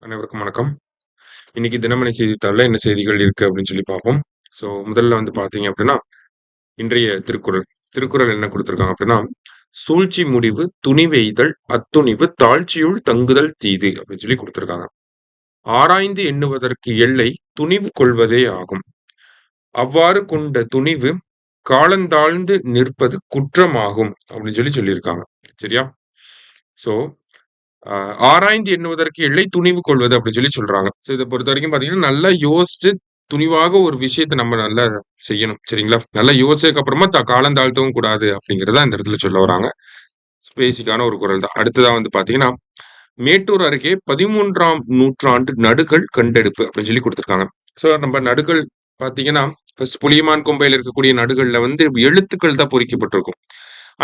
அனைவருக்கும் வணக்கம். இன்னைக்கு தினமணி செய்தித்தாளில் என்ன செய்திகள் இருக்கு அப்படின்னு சொல்லி பார்ப்போம். ஸோ முதல்ல வந்து பார்த்தீங்க அப்படின்னா, இன்றைய திருக்குறள். திருக்குறள் என்ன கொடுத்துருக்காங்க அப்படின்னா, "சூழ்ச்சி முடிவு துணிவெய்தல் அத்துணிவு தாழ்ச்சியுள் தங்குதல் தீது" அப்படின்னு சொல்லி கொடுத்துருக்காங்க. "ஆராய்ந்து எண்ணுவதற்கு எல்லை துணிவு கொள்வதே ஆகும். அவ்வாறு கொண்ட துணிவு காலந்தாழ்ந்து நிற்பது குற்றமாகும்" அப்படின்னு சொல்லியிருக்காங்க. சரியா? ஸோ ஆராய்ந்து எண்ணுவதற்கு எல்லை துணிவு கொள்வது அப்படின்னு சொல்றாங்க. ஸோ இதை பொறுத்த வரைக்கும் பார்த்தீங்கன்னா, நல்லா யோசிச்சு துணிவாக ஒரு விஷயத்த நம்ம நல்லா செய்யணும். சரிங்களா? நல்லா யோசிச்சதுக்கு அப்புறமா காலம் தாழ்த்தவும் கூடாது அப்படிங்கிறத இந்த இடத்துல சொல்ல வராங்க. பேசிக்கான ஒரு குறள் தான். அடுத்ததா வந்து பார்த்தீங்கன்னா, மேட்டூர் அருகே 13ஆம் நூற்றாண்டு நடுகள் கண்டெடுப்பு அப்படின்னு சொல்லி கொடுத்துருக்காங்க. ஸோ நம்ம நடுகள் பார்த்தீங்கன்னா, ஃபர்ஸ்ட் புளியமான் கொம்பையில் இருக்கக்கூடிய நடுகள்ல வந்து எழுத்துக்கள் தான் பொறிக்கப்பட்டிருக்கும்.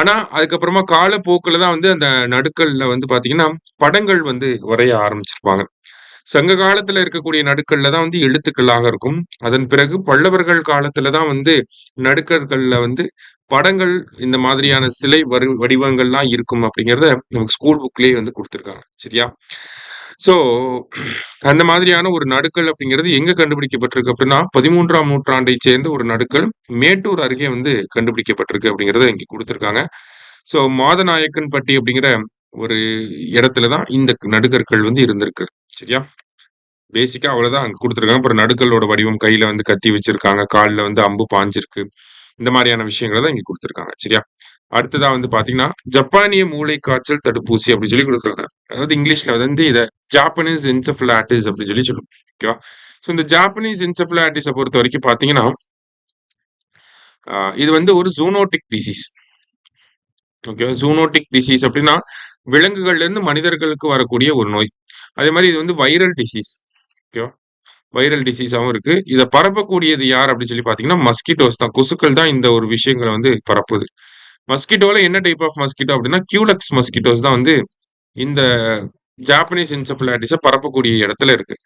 ஆனா, அதுக்கப்புறமா காலப்போக்குல தான் வந்து அந்த நடுக்கல்ல வந்து பார்த்தீங்கன்னா, படங்கள் வந்து வரைய ஆரம்பிச்சிருப்பாங்க. சங்க காலத்துல இருக்கக்கூடிய நடுக்கல்ல தான் வந்து எழுத்துக்களாக இருக்கும். அதன் பிறகு பல்லவர்கள் காலத்துல தான் வந்து நடுக்கற்கள்ல வந்து படங்கள் இந்த மாதிரியான சிலை வடிவங்கள்லாம் இருக்கும் அப்படிங்கிறத நமக்கு ஸ்கூல் புக்லயே வந்து குடுத்துருக்காங்க. சரியா? ஸோ அந்த மாதிரியான ஒரு நடுக்கல் அப்படிங்கிறது எங்க கண்டுபிடிக்கப்பட்டிருக்கு அப்படின்னா, 13ஆம் நூற்றாண்டைச் சேர்ந்த ஒரு நடுக்கல் மேட்டூர் அருகே வந்து கண்டுபிடிக்கப்பட்டிருக்கு அப்படிங்கிறத இங்க குடுத்துருக்காங்க. ஸோ மாதநாயக்கன்பட்டி அப்படிங்கிற ஒரு இடத்துல தான் இந்த நடுகற்கள் வந்து இருந்திருக்கு. சரியா? பேசிக்கா அவ்வளவுதான் அங்க குடுத்துருக்காங்க. அப்புறம் நடுக்கல்லோட வடிவம் கையில வந்து கத்தி வச்சிருக்காங்க. கால்ல வந்து அம்பு பாய்ஞ்சிருக்கு. இந்த மாரியான விஷயங்கள தான் இங்க குடுத்துருக்காங்க. சரியா? அடுத்ததா வந்து பார்த்தீங்கன்னா, ஜப்பானிய மூளைக்காய்ச்சல் தடுப்பூசி அப்படின்னு சொல்லி குடுத்துருக்காங்க. அதாவது இங்கிலீஷ்ல வந்து இத ஜாப்பனீஸ் என்செஃபலைட்டிஸ் அப்படின்னு சொல்லுவோம். ஓகேவா? ஸோ இந்த ஜாப்பனீஸ் என்செஃபலைட்டிஸ பொறுத்தவரைக்கும் பார்த்தீங்கன்னா, இது வந்து ஒரு ஜூனோடிக் டிசீஸ். ஓகேவா? ஜூனோடிக் டிசீஸ் அப்படின்னா, விலங்குகள்ல இருந்து மனிதர்களுக்கு வரக்கூடிய ஒரு நோய். அதே மாரி இது வந்து வைரல் டிசீஸ். ஓகேவா? வைரல் டிசீஸாவும் இருக்கு. இத பரப்பக்கூடியது யார் அப்படின்னு சொல்லி பார்த்தீங்கன்னா, மஸ்கிட்டோஸ் தான். கொசுக்கள் தான் இந்த ஒரு விஷயங்கள வந்து பரப்புது. மஸ்கிட்டோல என்ன டைப் ஆஃப் மஸ்கிட்டோ அப்படின்னா, கியூலெக்ஸ் மஸ்கிட்டோஸ் தான் வந்து இந்த ஜாப்பனீஸ் என்செஃபலைட்டிஸ பரப்பக்கூடிய இடத்துல இருக்கு.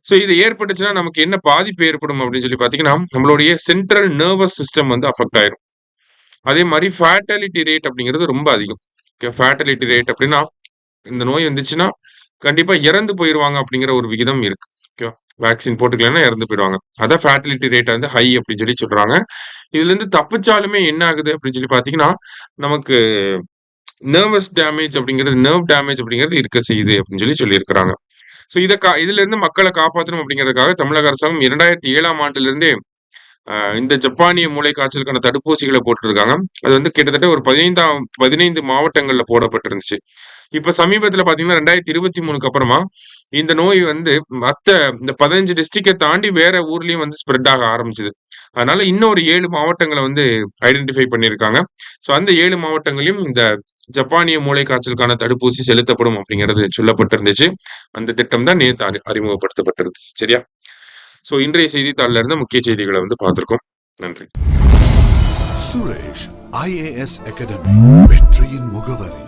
ஸோ இது ஏற்பட்டுச்சுன்னா நமக்கு என்ன பாதிப்பு ஏற்படும் அப்படின்னு சொல்லி பார்த்தீங்கன்னா, நம்மளுடைய சென்ட்ரல் நர்வஸ் சிஸ்டம் வந்து அஃபெக்ட் ஆயிரும். அதே மாரி ஃபேட்டாலிட்டி ரேட் அப்படிங்கிறது ரொம்ப அதிகம். ஃபேட்டாலிட்டி ரேட் அப்படின்னா, இந்த நோய் வந்துச்சுன்னா, கண்டிப்பா இறந்து போயிருவாங்க அப்படிங்கிற ஒரு விகிதம் இருக்கு. ஓகேவா? வேக்சின் போட்டுக்கலன்னா இறந்து போயிருவாங்க. அதான் ஃபேட்டாலிட்டி ரேட் வந்து ஹை அப்படின்னு சொல்றாங்க. இதுலருந்து தப்பிச்சாலுமே என்ன ஆகுது அப்படின்னு சொல்லி பார்த்தீங்கன்னா, நமக்கு நர்வ் டேமேஜ் அப்படிங்கிறது இருக்க செய்யுது அப்படின்னு சொல்லியிருக்கிறாங்க. ஸோ இதிலிருந்து மக்கள காப்பாத்தணும் அப்படிங்கிறதுக்காக தமிழக அரசாங்கம் 2007ஆம் ஆண்டிலிருந்தே இந்த ஜப்பானிய மூளைக்காய்ச்சலுக்கான தடுப்பூசிகள போட்டுருக்காங்க. அது வந்து கிட்டத்தட்ட ஒரு 15 மாவட்டங்கள்ல போடப்பட்டிருந்துச்சு. இப்ப சமீபத்தில பார்த்தீங்கன்னா, 2023க்கு அப்புறமா இந்த நோய் வந்து இந்த 15 டிஸ்ட்ரிக்ட்ட தாண்டி வேற ஊர்லயும் வந்து ஸ்ப்ரெட் ஆக ஆரம்பிச்சது. அதனால இன்னும் ஒரு 7 மாவட்டங்கள வந்து ஐடென்டிஃபை பண்ணியிருக்காங்க. ஸோ அந்த 7 மாவட்டங்களையும் இந்த ஜப்பானிய மூளைக்காய்ச்சலுக்கான தடுப்பூசி செலுத்தப்படும் அப்படிங்கிறது சொல்லப்பட்டிருந்துச்சு. அந்த திட்டம் தான் நேத்து அறிமுகப்படுத்தப்பட்டிருந்துச்சு. சரியா? ஸோ இன்றைய செய்தித்தாள்ல இருந்த முக்கிய செய்திகள வந்து பார்த்திருக்கோம். நன்றி. சுரேஷ் IAS அகாடமி வெற்றியின் முகவரி.